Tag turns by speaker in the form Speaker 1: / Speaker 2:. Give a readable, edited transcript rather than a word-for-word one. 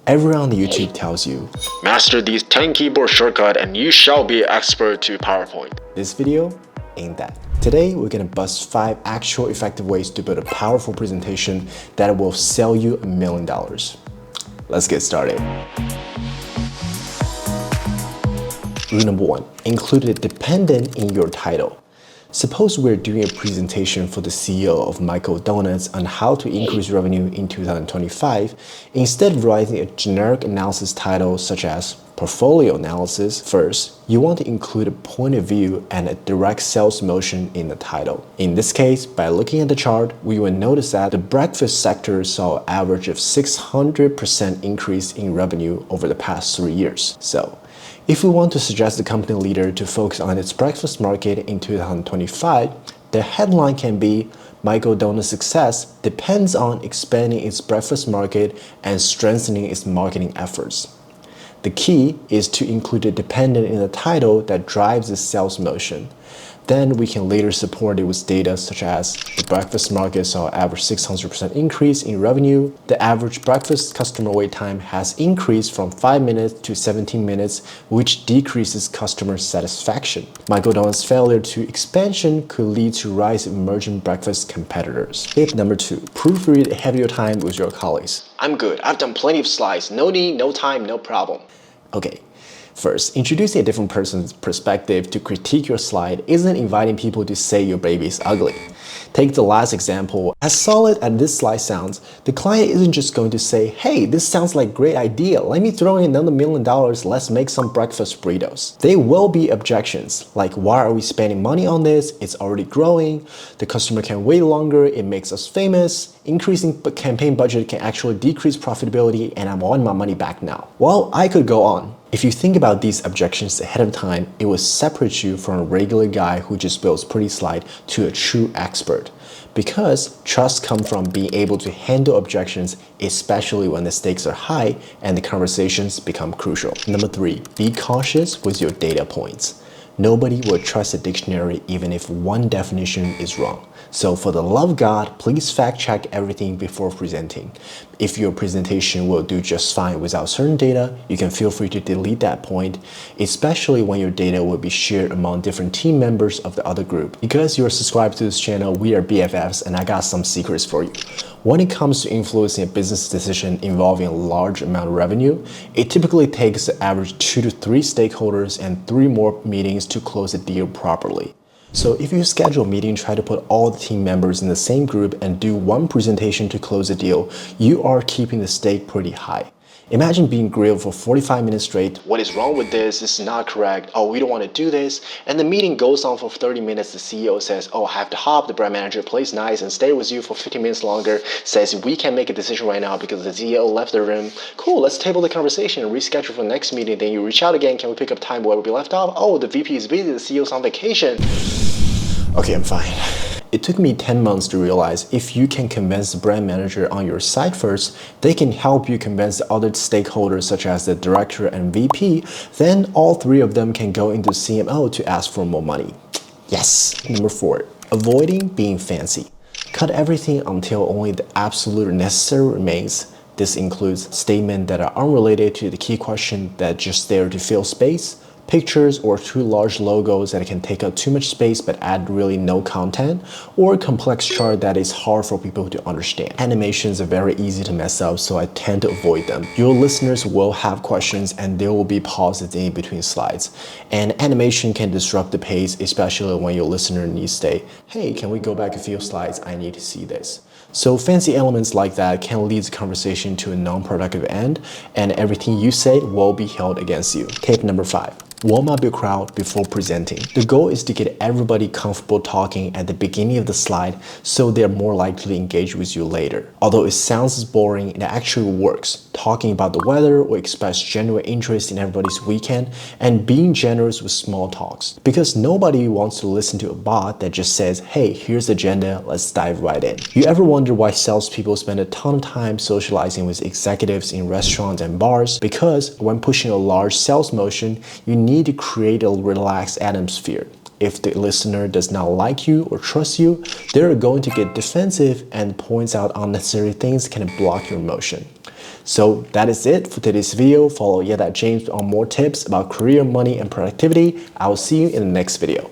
Speaker 1: Everyone on YouTube tells you,
Speaker 2: master these 10 keyboard shortcuts and you shall be an expert to PowerPoint.
Speaker 1: This video ain't that. Today, we're gonna bust 5 actual effective ways to build a powerful presentation that will sell you $1 million. Let's get started. Rule number 1, include a dependent in your title. Suppose we're doing a presentation for the CEO of Michael Donuts on how to increase revenue in 2025. Instead of writing a generic analysis title such as portfolio analysis, first, you want to include a point of view and a direct sales motion in the title. In this case, by looking at the chart, we will notice that the breakfast sector saw an average of 600% increase in revenue over the past 3 years. So, if we want to suggest the company leader to focus on its breakfast market in 2025, the headline can be Michael Donuts' success depends on expanding its breakfast market and strengthening its marketing efforts. The key is to include a dependent in the title that drives the sales motion. Then we can later support it with data such as the breakfast market saw an average 600% increase in revenue. The average breakfast customer wait time has increased from 5 minutes to 17 minutes, which decreases customer satisfaction. Michael Donuts' failure to expansion could lead to rise in emerging breakfast competitors. Tip number 2, proofread ahead of your time with your colleagues.
Speaker 2: I'm good. I've done plenty of slides. No need, no time, no problem.
Speaker 1: Okay. First, introducing a different person's perspective to critique your slide isn't inviting people to say your baby is ugly. Take the last example. As solid as this slide sounds, the client isn't just going to say, hey, this sounds like a great idea. Let me throw in another $1 million. Let's make some breakfast burritos. There will be objections, like why are we spending money on this? It's already growing. The customer can wait longer. It makes us famous. Increasing campaign budget can actually decrease profitability, and I want my money back now. Well, I could go on. If you think about these objections ahead of time, it will separate you from a regular guy who just builds pretty slide to a true expert. Because trust comes from being able to handle objections, especially when the stakes are high and the conversations become crucial. Number 3, be cautious with your data points. Nobody will trust a dictionary even if one definition is wrong. So for the love of God, please fact check everything before presenting. If your presentation will do just fine without certain data, you can feel free to delete that point, especially when your data will be shared among different team members of the other group. Because you're subscribed to this channel, we are BFFs, and I got some secrets for you. When it comes to influencing a business decision involving a large amount of revenue, it typically takes an average 2 to 3 stakeholders and 3 more meetings to close a deal properly. So if you schedule a meeting, try to put all the team members in the same group and do one presentation to close a deal, you are keeping the stake pretty high. Imagine being grilled for 45 minutes straight. What is wrong with this? This is not correct. Oh, we don't want to do this. And the meeting goes on for 30 minutes. The CEO says, oh, I have to hop. The brand manager plays nice and stay with you for 15 minutes longer. Says, we can't make a decision right now because the CEO left the room. Cool, let's table the conversation and reschedule for the next meeting. Then you reach out again. Can we pick up time where we left off? Oh, the VP is busy. The CEO's on vacation. Okay, I'm fine. It took me 10 months to realize if you can convince the brand manager on your side first, they can help you convince the other stakeholders such as the director and VP, then all 3 of them can go into CMO to ask for more money. Yes. Number 4, avoiding being fancy. Cut everything until only the absolute necessary remains. This includes statements that are unrelated to the key question that just there to fill space, pictures or too large logos that can take up too much space but add really no content, or a complex chart that is hard for people to understand. Animations are very easy to mess up, so I tend to avoid them. Your listeners will have questions and there will be pauses in between slides. And animation can disrupt the pace, especially when your listener needs to say, hey, can we go back a few slides? I need to see this. So fancy elements like that can lead the conversation to a non-productive end, and everything you say will be held against you. Tip number 5. Warm up your crowd before presenting. The goal is to get everybody comfortable talking at the beginning of the slide so they're more likely to engage with you later. Although it sounds boring, it actually works. Talking about the weather or express genuine interest in everybody's weekend and being generous with small talks. Because nobody wants to listen to a bot that just says, hey, here's the agenda, let's dive right in. You ever wonder why salespeople spend a ton of time socializing with executives in restaurants and bars? Because when pushing a large sales motion, you need to create a relaxed atmosphere. If the listener does not like you or trust you, they're going to get defensive and points out unnecessary things can block your motion. So that is it for today's video. Follow Yah That James on more tips about career, money, and productivity. I will see you in the next video.